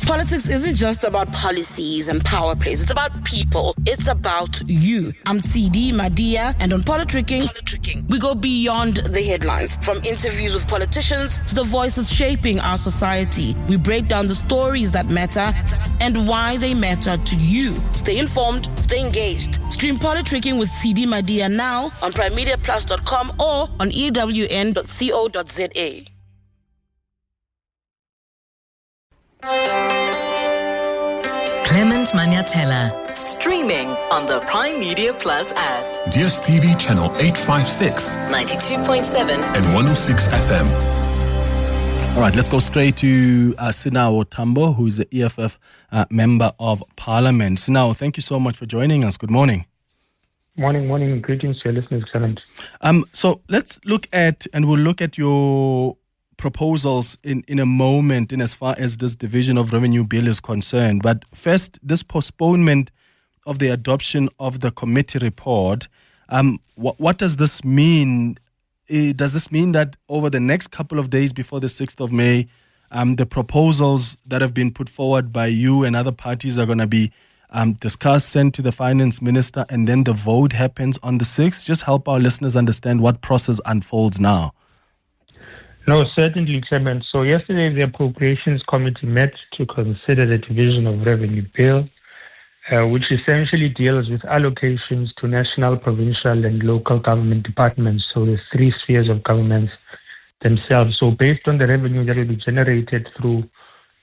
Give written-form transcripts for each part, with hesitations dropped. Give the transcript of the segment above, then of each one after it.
Politics isn't just about policies and power plays. It's about people. It's about you. I'm TD Madia, and on Politricking, we go beyond the headlines. From interviews with politicians to the voices shaping our society, we break down the stories that matter and why they matter to you. Stay informed, stay engaged. Stream Politricking with TD Madia now on primemediaplus.com or on ewn.co.za. Clement Manyathela, streaming on the Prime Media Plus app. DSTV channel 856, 92.7 and 106 FM. All right, let's go straight to Sinawo Thambo, who is the EFF Member of Parliament. Sinawo, thank you so much for joining us. Good morning. Morning. Greetings to your listeners, Clement. So let's look at your proposals in a moment in as far as this division of revenue bill is concerned. But first, this postponement of the adoption of the committee report, what does this mean? Does this mean that over the next couple of days before the 6th of May, the proposals that have been put forward by you and other parties are going to be discussed, sent to the finance minister, and then the vote happens on the 6th? Just help our listeners understand what process unfolds now. No, certainly, Clement. So yesterday, the Appropriations Committee met to consider the division of revenue bill, which essentially deals with allocations to national, provincial, and local government departments, so the three spheres of governments themselves. So based on the revenue that will be generated through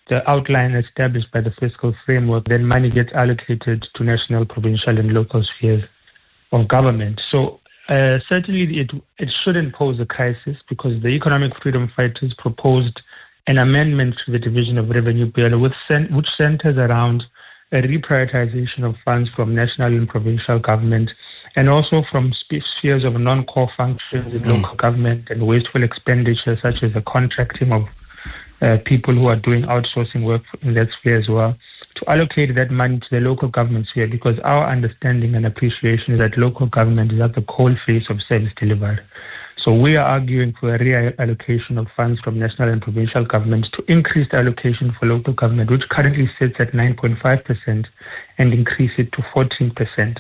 the outline established by the fiscal framework, then money gets allocated to national, provincial, and local spheres of government. So certainly it shouldn't pose a crisis, because the Economic Freedom Fighters proposed an amendment to the division of revenue bill which centers around a reprioritization of funds from national and provincial government, and also from spheres of non-core functions in local government and wasteful expenditure, such as the contracting of people who are doing outsourcing work in that sphere as well, to allocate that money to the local government sphere, because our understanding and appreciation is that local government is at the coal face of service delivery. So we are arguing for a reallocation of funds from national and provincial governments to increase the allocation for local government, which currently sits at 9.5%, and increase it to 14%.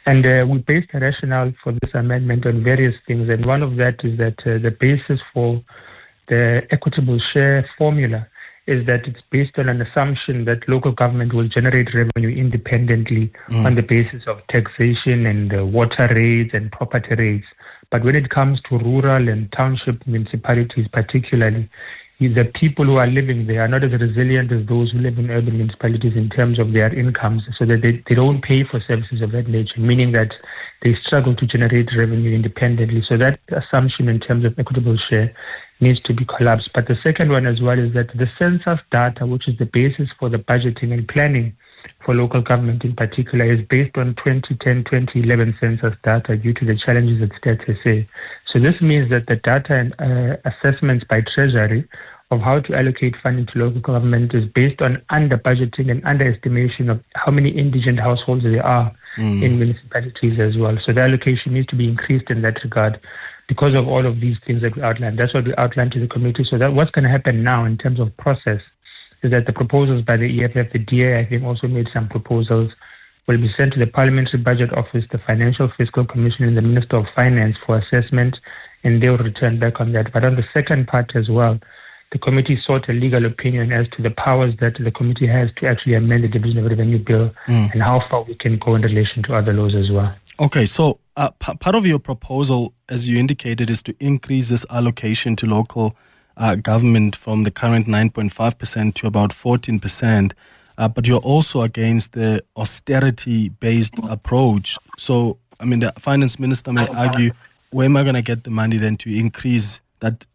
And we based the rationale for this amendment on various things, and one of that is that the basis for the equitable share formula is that it's based on an assumption that local government will generate revenue independently on the basis of taxation and water rates and property rates. But when it comes to rural and township municipalities particularly, the people who are living there are not as resilient as those who live in urban municipalities in terms of their incomes, so that they don't pay for services of that nature, meaning that they struggle to generate revenue independently. So that assumption in terms of equitable share needs to be collapsed. But the second one as well is that the census data, which is the basis for the budgeting and planning for local government in particular, is based on 2010-2011 census data due to the challenges at Stats SA. So this means that the data and assessments by Treasury of how to allocate funding to local government is based on under-budgeting and underestimation of how many indigent households there are in municipalities as well. So the allocation needs to be increased in that regard, because of all of these things that we outlined. That's what we outlined to the committee. So that what's going to happen now in terms of process is that the proposals by the EFF, the DA, I think, also made some proposals, will be sent to the Parliamentary Budget Office, the Financial Fiscal Commission, and the Minister of Finance for assessment, and they will return back on that. But on the second part as well, the committee sought a legal opinion as to the powers that the committee has to actually amend the division of revenue bill and how far we can go in relation to other laws as well. Okay, so part of your proposal, as you indicated, is to increase this allocation to local government from the current 9.5% to about 14%, but you're also against the austerity-based approach. So, I mean, the finance minister may argue, where am I going to get the money then to increase that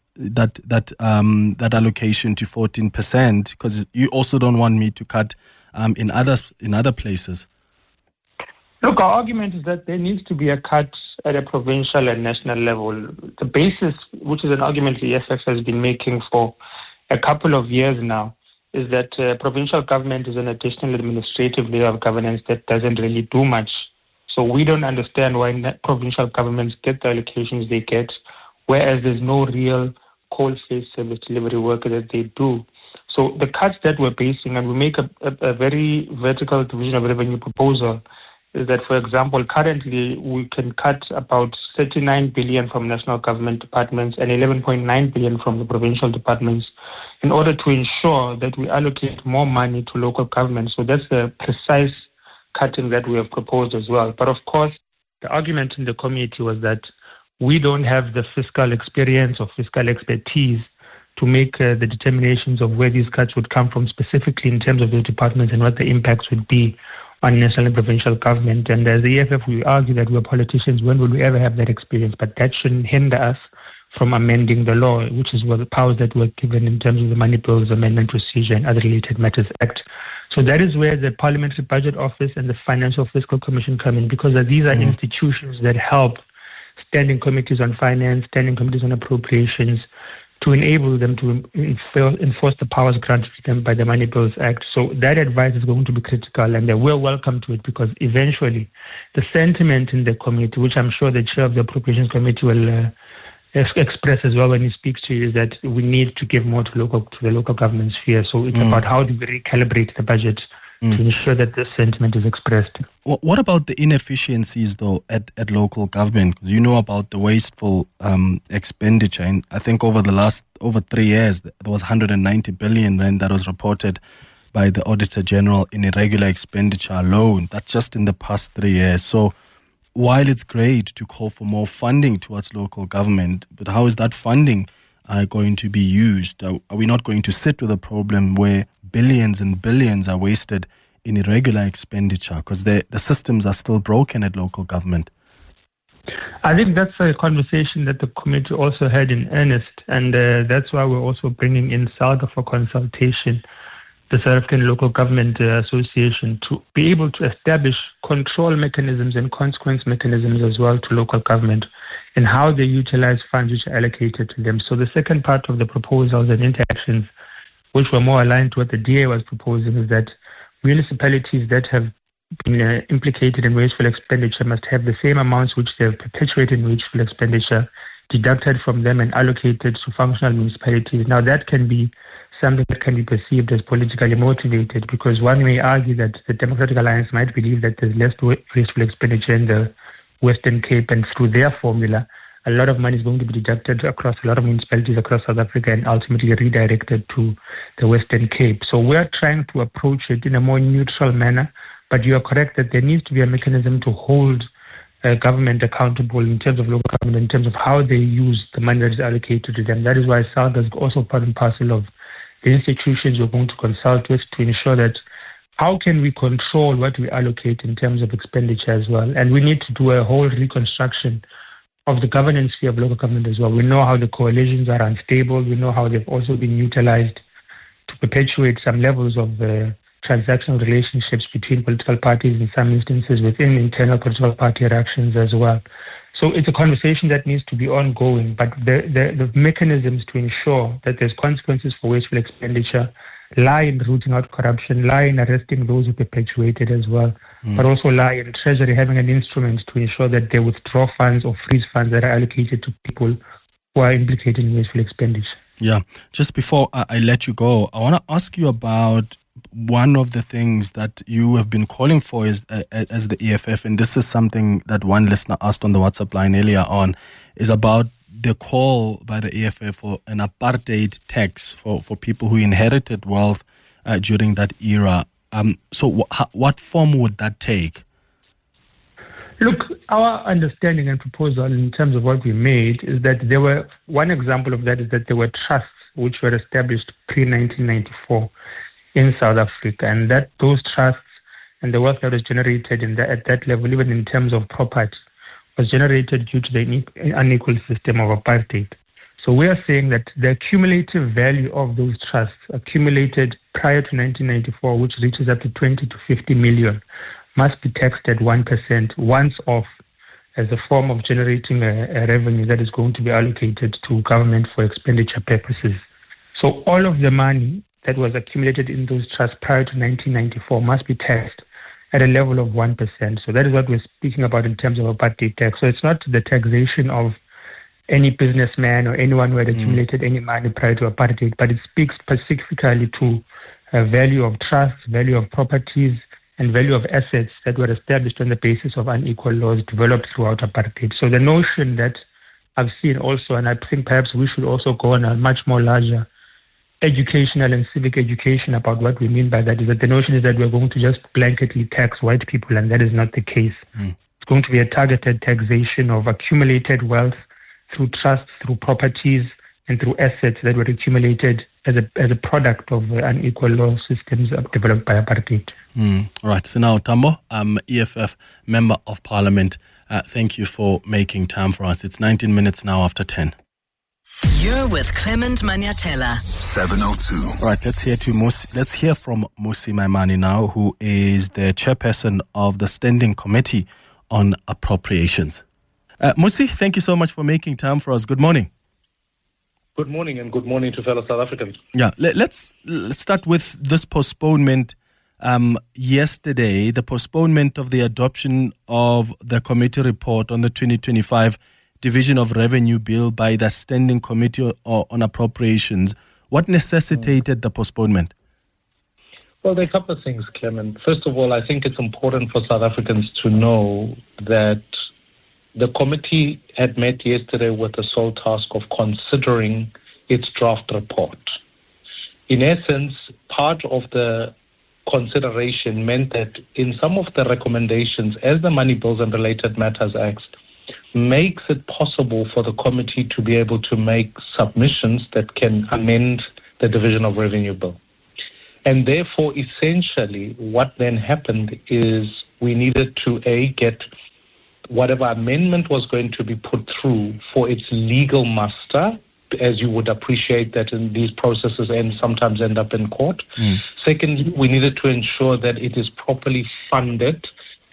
allocation to 14%? Because you also don't want me to cut in other places. Look, our argument is that there needs to be a cut at a provincial and national level. The basis, which is an argument the EFF has been making for a couple of years now, is that provincial government is an additional administrative layer of governance that doesn't really do much. So we don't understand why provincial governments get the allocations they get, whereas there's no real coal-face service delivery work that they do. So the cuts that we're basing, and we make a very vertical division of revenue proposal, is that, for example, currently we can cut about 39 billion from national government departments and 11.9 billion from the provincial departments in order to ensure that we allocate more money to local government. So that's the precise cutting that we have proposed as well. But of course, the argument in the committee was that we don't have the fiscal experience or fiscal expertise to make the determinations of where these cuts would come from specifically in terms of those departments and what the impacts would be on national and provincial government. And as the EFF, we argue that we're politicians. When will we ever have that experience? But that shouldn't hinder us from amending the law, which is what the powers that were given in terms of the Money Bills Amendment Procedure and Other Related Matters Act. So that is where the Parliamentary Budget Office and the Financial Fiscal Commission come in, because these are institutions that help standing committees on finance, standing committees on appropriations, to enable them to enforce the powers granted to them by the Money Bills Act. So that advice is going to be critical, and we're welcome to it, because eventually the sentiment in the committee, which I'm sure the chair of the Appropriations Committee will express as well when he speaks to you, is that we need to give more to the local government sphere. So it's about how do we recalibrate the budget to ensure that this sentiment is expressed. What about the inefficiencies, though, at local government? You know about the wasteful expenditure, and I think over 3 years, there was 190 billion rand that was reported by the Auditor General in irregular expenditure alone. That's just in the past 3 years. So while it's great to call for more funding towards local government, but how is that funding going to be used? Are we not going to sit with a problem where billions and billions are wasted in irregular expenditure because the systems are still broken at local government? I think that's a conversation that the committee also had in earnest, and that's why we're also bringing in SALGA for consultation, the South African Local Government Association, to be able to establish control mechanisms and consequence mechanisms as well to local government and how they utilize funds which are allocated to them. So the second part of the proposals and interactions, which were more aligned to what the DA was proposing, is that municipalities that have been implicated in wasteful expenditure must have the same amounts which they have perpetuated in wasteful expenditure deducted from them and allocated to functional municipalities. Now that can be something that can be perceived as politically motivated, because one may argue that the Democratic Alliance might believe that there's less wasteful expenditure in the Western Cape, and through their formula, a lot of money is going to be deducted across a lot of municipalities across South Africa and ultimately redirected to the Western Cape. So we're trying to approach it in a more neutral manner, but you are correct that there needs to be a mechanism to hold government accountable in terms of local government, in terms of how they use the money that is allocated to them. That is why SALGA is also part and parcel of the institutions we're going to consult with to ensure that how can we control what we allocate in terms of expenditure as well. And we need to do a whole reconstruction of the governance sphere of local government as well. We know how the coalitions are unstable. We know how they've also been utilized to perpetuate some levels of transactional relationships between political parties, in some instances within internal political party interactions as well. So it's a conversation that needs to be ongoing, but the mechanisms to ensure that there's consequences for wasteful expenditure lie in rooting out corruption, lie in arresting those who perpetuate it as well, but also lie in Treasury having an instrument to ensure that they withdraw funds or freeze funds that are allocated to people who are implicated in wasteful expenditure. Yeah. Just before I let you go, I want to ask you about one of the things that you have been calling for as the EFF, and this is something that one listener asked on the WhatsApp line earlier on, is about the call by the EFF for an apartheid tax for people who inherited wealth during that era. So what form would that take? Look, our understanding and proposal in terms of what we made is that there were, one example of that is that there were trusts which were established pre-1994 in South Africa, and that those trusts and the wealth that was generated at that level, even in terms of property, was generated due to the unequal system of apartheid. So we are saying that the cumulative value of those trusts accumulated prior to 1994, which reaches up to 20 to 50 million, must be taxed at 1% once off as a form of generating a revenue that is going to be allocated to government for expenditure purposes. So all of the money that was accumulated in those trusts prior to 1994 must be taxed at a level of 1%. So that is what we're speaking about in terms of apartheid tax. So it's not the taxation of any businessman or anyone who had accumulated any money prior to apartheid, but it speaks specifically to value of trust, value of properties, and value of assets that were established on the basis of unequal laws developed throughout apartheid. So the notion that I've seen also, and I think perhaps we should also go on a much more larger educational and civic education about what we mean by that, is that the notion is that we're going to just blanketly tax white people, and that is not the case. It's going to be a targeted taxation of accumulated wealth through trust, through properties, and through assets that were accumulated as a product of unequal law systems developed by apartheid. All right, Sinawo Thambo, EFF Member of Parliament. Thank you for making time for us. It's 19 minutes now after 10. You're with Clement Manyathela. 7:02. All right, let's hear from Mmusi Maimane now, who is the chairperson of the Standing Committee on Appropriations. Mmusi, thank you so much for making time for us. Good morning. Good morning, and good morning to fellow South Africans. Yeah, let's start with this postponement. Yesterday, the postponement of the adoption of the committee report on the 2025 Division of Revenue Bill by the Standing Committee on Appropriations. What necessitated the postponement? Well, there are a couple of things, Clement. First of all, I think it's important for South Africans to know that the committee had met yesterday with the sole task of considering its draft report. In essence, part of the consideration meant that in some of the recommendations, as the Money Bills and Related Matters Act makes it possible for the committee to be able to make submissions that can amend the Division of Revenue Bill. And therefore, essentially, what then happened is we needed to, get whatever amendment was going to be put through for its legal muster, as you would appreciate that in these processes and sometimes end up in court. Secondly, we needed to ensure that it is properly funded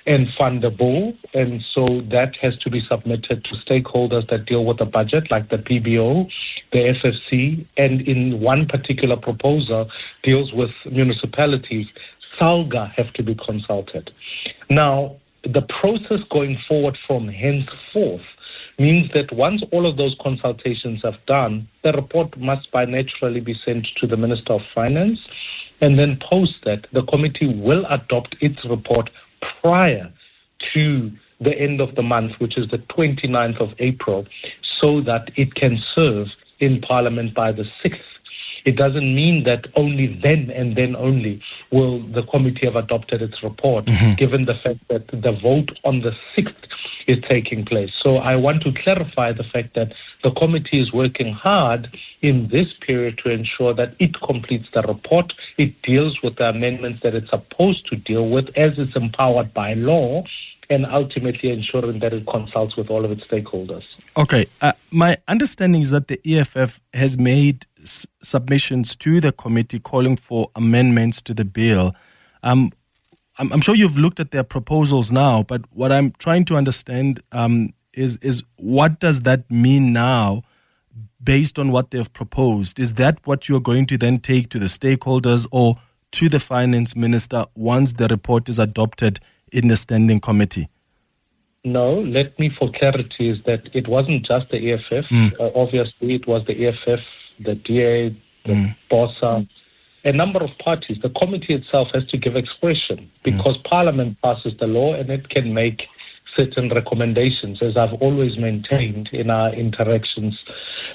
and fundable, and so that has to be submitted to stakeholders that deal with the budget, like the PBO, the FFC, and in one particular proposal deals with municipalities. SALGA have to be consulted. Now, the process going forward from henceforth means that once all of those consultations have done, the report must by naturally be sent to the Minister of Finance, and then post that, the committee will adopt its report prior to the end of the month, which is the 29th of April, so that it can serve in Parliament by the 6th. It doesn't mean that only then and then only will the committee have adopted its report, given the fact that the vote on the 6th is taking place. So I want to clarify the fact that the committee is working hard in this period to ensure that it completes the report, it deals with the amendments that it's supposed to deal with as it's empowered by law, and ultimately ensuring that it consults with all of its stakeholders. Okay. My understanding is that the EFF has made submissions to the committee calling for amendments to the bill. I'm sure you've looked at their proposals now, but what I'm trying to understand is what does that mean now based on what they've proposed? Is that what you're going to then take to the stakeholders or to the finance minister once the report is adopted in the standing committee? No, let me for clarity is that it wasn't just the EFF. Obviously, it was the EFF, the DA, the BOSA, a number of parties. The committee itself has to give expression because Parliament passes the law and it can make certain recommendations, as I've always maintained in our interactions.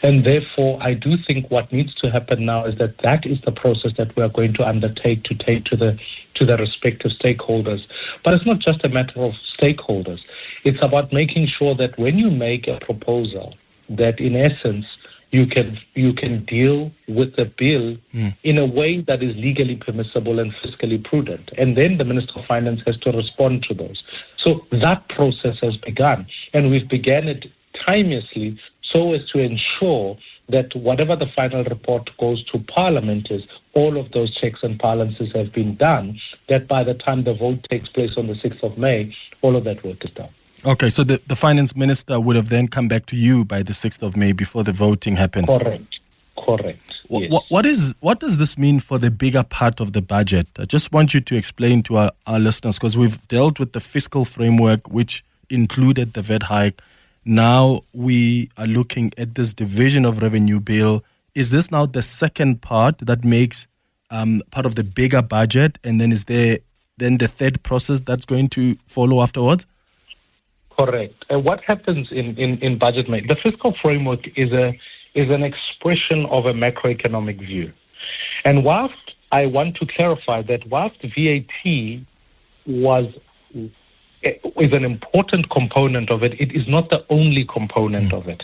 And therefore, I do think what needs to happen now is that is the process that we are going to undertake to take to the respective stakeholders. But it's not just a matter of stakeholders. It's about making sure that when you make a proposal, that in essence, you can deal with the bill in a way that is legally permissible and fiscally prudent. And then the Minister of Finance has to respond to those. So that process has begun. And we've begun it timeously so as to ensure that whatever the final report goes to Parliament is, all of those checks and balances have been done, that by the time the vote takes place on the 6th of May, all of that work is done. Okay, so the finance minister would have then come back to you by the 6th of May before the voting happens. Correct. Yes. What does this mean for the bigger part of the budget? I just want you to explain to our listeners, because we've dealt with the fiscal framework, which included the VAT hike. Now we are looking at this division of revenue bill. Is this now the second part that makes part of the bigger budget? And then is there then the third process that's going to follow afterwards? Correct. And what happens in budget making? The fiscal framework is an expression of a macroeconomic view. And whilst I want to clarify that whilst VAT is an important component of it, it is not the only component of it.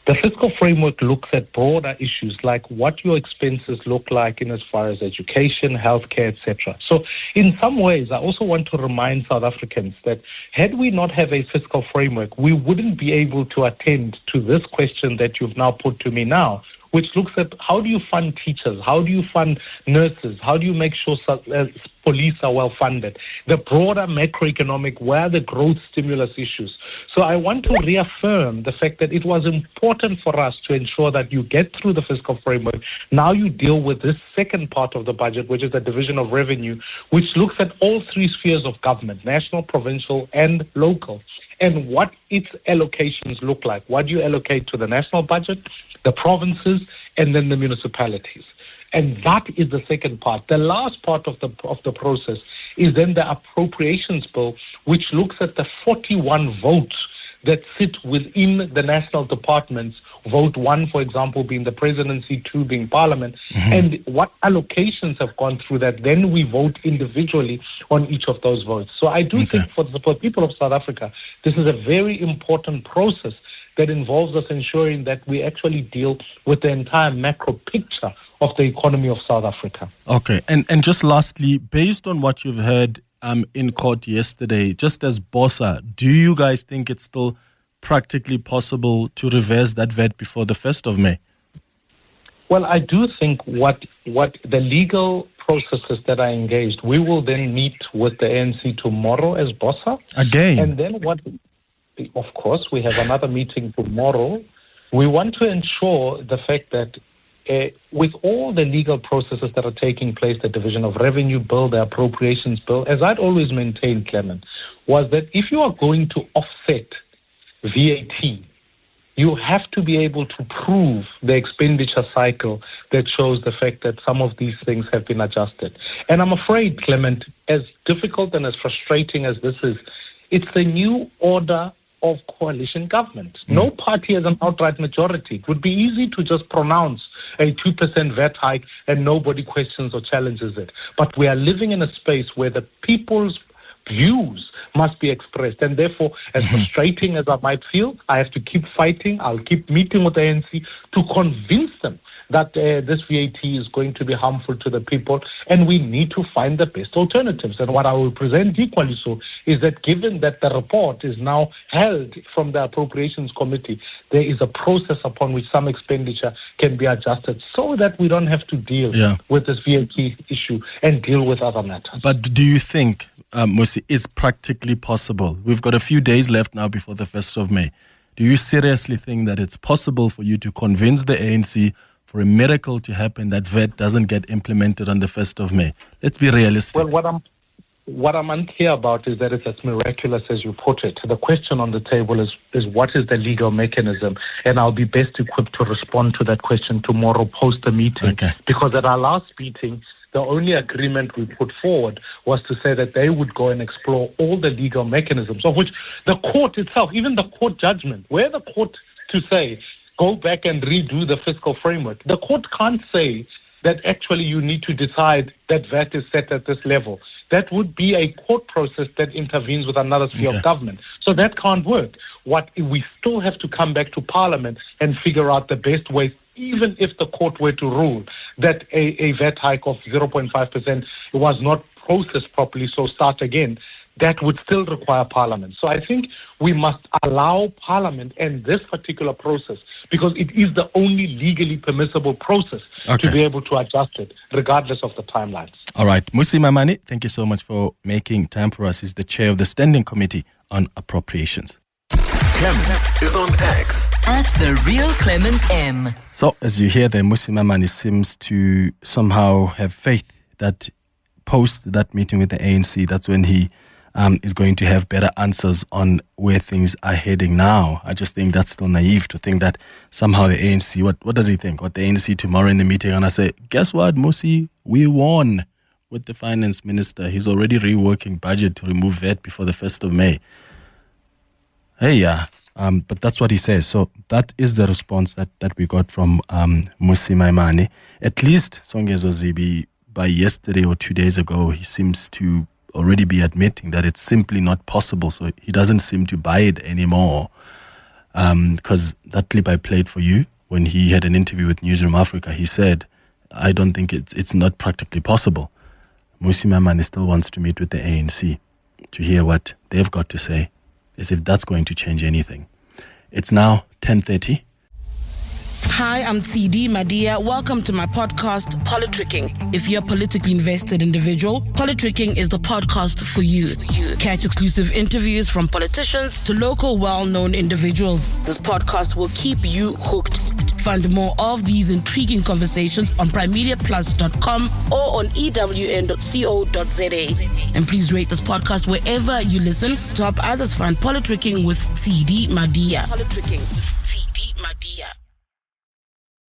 The fiscal framework looks at broader issues like what your expenses look like in as far as education, healthcare, etc. So in some ways, I also want to remind South Africans that had we not have a fiscal framework, we wouldn't be able to attend to this question that you've now put to me now, which looks at how do you fund teachers, how do you fund nurses, how do you make sure police are well funded, the broader macroeconomic, where are the growth stimulus issues. So I want to reaffirm the fact that it was important for us to ensure that you get through the fiscal framework. Now you deal with this second part of the budget, which is the division of revenue, which looks at all three spheres of government, national, provincial, and local, and what its allocations look like. What do you allocate to the national budget, the provinces, and then the municipalities? And that is the second part. The last part of the process is then the appropriations bill, which looks at the 41 votes that sit within the national departments. Vote 1, for example, being the presidency, 2 being parliament, and what allocations have gone through that. Then we vote individually on each of those votes. So I do think for the people of South Africa, this is a very important process that involves us ensuring that we actually deal with the entire macro picture of the economy of South Africa. Okay, and just lastly, based on what you've heard in court yesterday, just as BOSA, do you guys think it's still practically possible to reverse that VAT before the 1st of May? Well, I do think what the legal processes that are engaged, we will then meet with the ANC tomorrow as BOSA. Again? And then of course, we have another meeting tomorrow. We want to ensure the fact that with all the legal processes that are taking place, the division of revenue bill, the appropriations bill, as I'd always maintained, Clement, was that if you are going to offset VAT, you have to be able to prove the expenditure cycle that shows the fact that some of these things have been adjusted. And I'm afraid, Clement, as difficult and as frustrating as this is, it's the new order of coalition government. No party has an outright majority. It would be easy to just pronounce a 2% VAT hike and nobody questions or challenges it. But we are living in a space where the people's views must be expressed. And therefore, as frustrating as I might feel, I have to keep fighting. I'll keep meeting with the ANC to convince them that this VAT is going to be harmful to the people, and we need to find the best alternatives. And what I will present equally so is that given that the report is now held from the Appropriations Committee, there is a process upon which some expenditure can be adjusted so that we don't have to deal with this VAT issue and deal with other matters. But do you think, Mmusi, is practically possible? We've got a few days left now before the 1st of May. Do you seriously think that it's possible for you to convince the ANC for a miracle to happen that VAT doesn't get implemented on the 1st of May? Let's be realistic. Well, what I'm unclear about is that it's as miraculous as you put it. The question on the table is what is the legal mechanism? And I'll be best equipped to respond to that question tomorrow post the meeting. Okay. Because at our last meeting, the only agreement we put forward was to say that they would go and explore all the legal mechanisms, of which the court itself, even the court judgment, where the court to say, go back and redo the fiscal framework. The court can't say that actually you need to decide that VAT is set at this level. That would be a court process that intervenes with another sphere of government. So that can't work. What we still have to come back to Parliament and figure out the best ways, even if the court were to rule that a VAT hike of 0.5% was not processed properly, so start again. That would still require Parliament. So I think we must allow Parliament and this particular process, because it is the only legally permissible process to be able to adjust it, regardless of the timelines. All right. Mmusi Maimane, thank you so much for making time for us. He's the chair of the Standing Committee on Appropriations. Clement is on X. At The Real Clement M. So, as you hear there, Mmusi Maimane seems to somehow have faith that post that meeting with the ANC, that's when he is going to have better answers on where things are heading now. I just think that's still naive to think that somehow the ANC, what does he think? What the ANC tomorrow in the meeting are going to say, guess what, Mmusi, we won with the finance minister. He's already reworking budget to remove VAT before the 1st of May. Hey, yeah. But that's what he says. So that is the response that we got from Mmusi Maimane. At least, Songezo Zibi, by yesterday or 2 days ago, he seems to already be admitting that it's simply not possible. So he doesn't seem to buy it anymore. Because that clip I played for you, when he had an interview with Newsroom Africa, he said, I don't think it's not practically possible. Mmusi Maimane still wants to meet with the ANC to hear what they've got to say, as if that's going to change anything. It's now 10:30. Hi, I'm TD Madia. Welcome to my podcast, Politricking. If you're a politically invested individual, Politricking is the podcast for you. Catch exclusive interviews from politicians to local well-known individuals. This podcast will keep you hooked. Find more of these intriguing conversations on primemediaplus.com or on ewn.co.za. And please rate this podcast wherever you listen to help others find Politricking with TD Madia. Politricking with TD Madia.